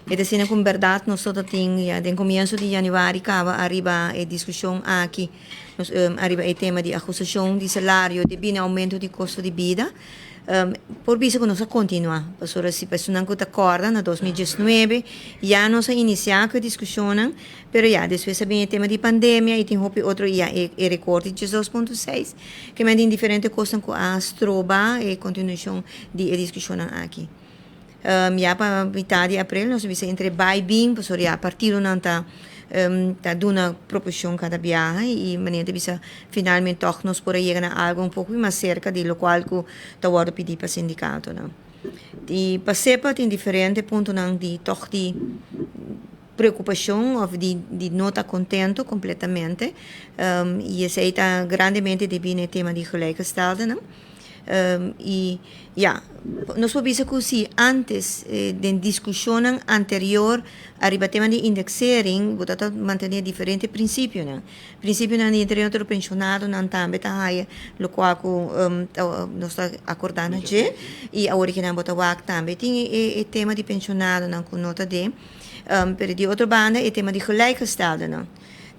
E assim, com verdade, nós todos temos, no começo de janeiro, arriba a discussão aqui, arriba o tema de ajustação de salário, de aumento de custo de vida. Por isso que nós continuamos. Porque se pessoas não acordam, na 2019, já nós iniciamos a discussão, mas já, depois vem o tema de pandemia, e tem outro, já, o recorte de 2,6, que tem diferentes coisas que a troba e continuação de discussão aqui. Já para metade de abril, nós vamos entre bai bem, porque já a partir de nanta dando uma proporção cada viagem e maneira de finalmente toch nós por chegar a algo pouco mais cerca de lo qual que está agora pedir para o sindicato, não. E para sepa tem diferentes pontos não de toch de preocupação ou de não estar contento completamente e esse está grandemente de bem o tema de gelijkgestelde, não. E ja, nós podemos que se antes da discussão anterior arriba tema de indexering, você manter diferentes princípios, né? Princípio na interior do pensionado não também tá aí, lo qual nós está acordando já e agora que não botar o também tem o tema de pensionado não com nota de, pero de outra banda o tema de gelijkgestelde, não.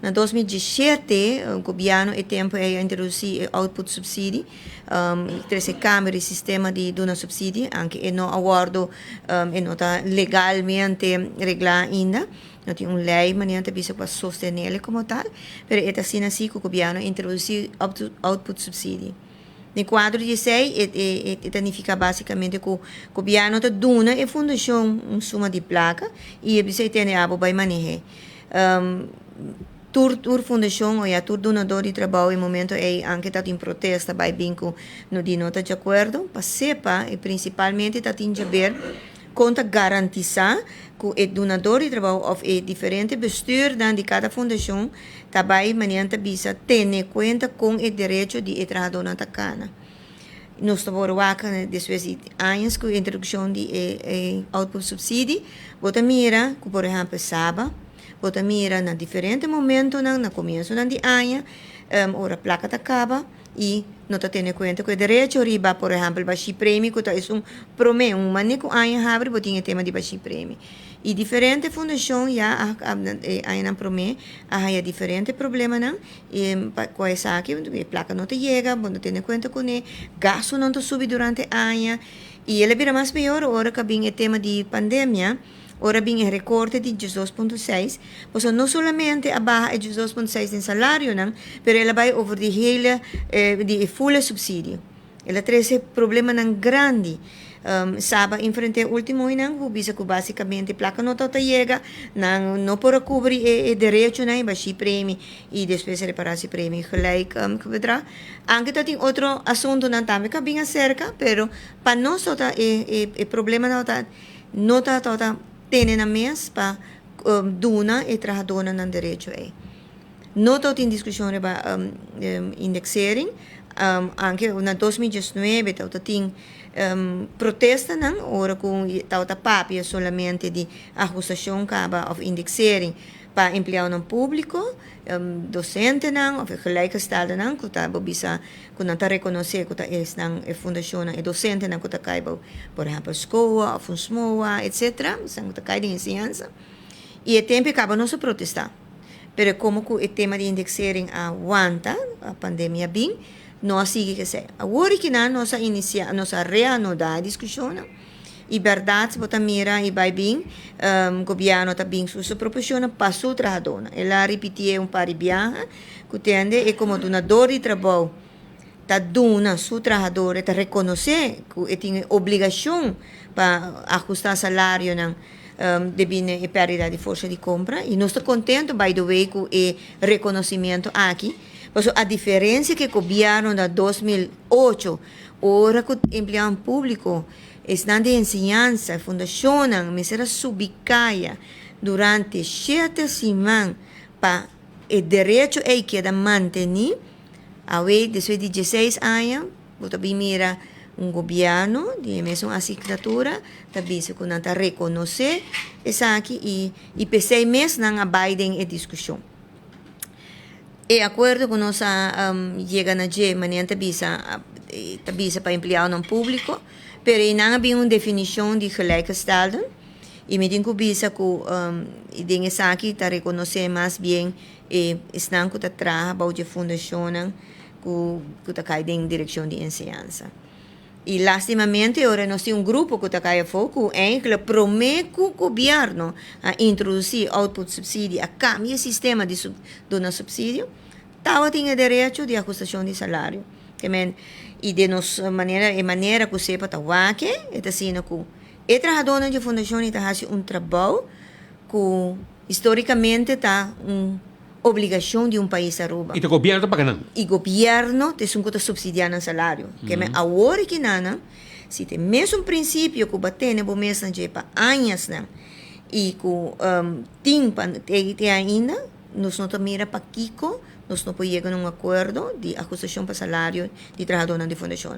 Na 2017, o governo e tempo é introduzir output subsídio, treze câmara e sistema de dona subsídio, anche e não aguardo e não está legalmente reglado ainda, não tem uma lei maneira para sostener como tal, mas é assim que o governo introduzir output subsídio. No quadro 16, significa basicamente que o governo está dando a fundação uma suma de placa e você tem a vai manejar. Tur fundação ou a tur donador de trabalho em momento é anche tá em protesta vai binco no di nota de acordo para sepa e principalmente tá tem ver conta garantizar que o donador de trabalho ou o diferente bestuur de cada fundação tá vai maneira bisa ter conta com o direito de trabalhador na tacana. Nós estamos agora depois de anos com a introdução de output subsídio, bota mira que por exemplo sábado bota mira na diferentes momentos na começo de ano, ora placa tá acaba e não está tendo conta que o direito riba, por exemplo, baixi prêmio que é promê maneco ano abre botinha tema de baixi prêmio e diferentes fundações já ainda promê há diferentes problemas não e com essa aqui a placa não te chega, não tem conta com ele, gasto não te sube durante ano e ele vira mais pior ora que vem o tema de pandemia. Ora bem, o recorte de 18,6, pois não somente abaixo de 18,6 em salário, não, mas ela vai over de hele, de full subsídio. Ela traz problema não grande. Sabe, enfrente o último ano, visa que basicamente a placa não está chega, não pode cobrir o direito, não, baixi prêmio e depois reparar esse prêmio gelijk, que vedrá. Anche tem outro assunto não também que bem acerca, pero para nós o problema não está tenen na mesa para dona e trabalhadora no direito é. Não estou em discussão sobre indexering, anche na 2019 estou tem protesta não, ora com estou papia solamente de ajustação caba of indexering para empregado público, docente não, of gelijkgestelde não, que está bisa que não está reconhecer que está não é fundação é docente não que está caibo, por exemplo, escola, of SMOA, etc. São que está caibo de ensinança. E o tempo acaba não se protestar. Pero como que o tema de indexering aguanta a pandemia bem, nós sigue que ser. Agora que nós inicia, nós reanudar a discussão, e verdade, bota mira e vai bem, governo está bem, se proporciona para o trabalhador. Ela repetiu par de viagens, que entende, é como donador de trabalho, está dando seu trabalhador, está reconhecer que tem obrigação para ajustar salário, devido à perda de força de compra, e nós estamos contentes, by the way, com o reconhecimento aqui. Mas a diferença que o governo de 2008, ora que o empregado público, estão de ensinança, fundacionam, mas era subicada durante 7 semanas para o direito é que era manter, depois de 16 anos, você mira governo, de mesmo assinatura, também se não está reconhecer isso aqui e pensei mesmo na Biden e discussão. E acordo com nossa chega na maneira tabisa para empregado no público, pero não havia uma definição de gelijkgestelde Y me tengo visa que den esa aquí ta reconocer más bien están que ta trabaja bajo la fundación que ta cae en dirección de enseñanza. Y lástimamente ahora no tem grupo que está caia foco em que promete que o governo a introduzir output subsídio a cambio sistema de subsídio, estava tinha direito de ajustação de salário. E de nossa maneira que sepa tá que é assim que o trabalhador de fundação está fazendo trabalho que historicamente está obrigação de país aruba. E o governo está pagando. E governo tem que subsidiar o salário. Que agora que nana, se tem mesmo princípio que bater no mês de para anos e que tem ainda, nós não mira para Kiko, nós não podemos chegar a acordo de acusação para salário de trabalhador de fundação.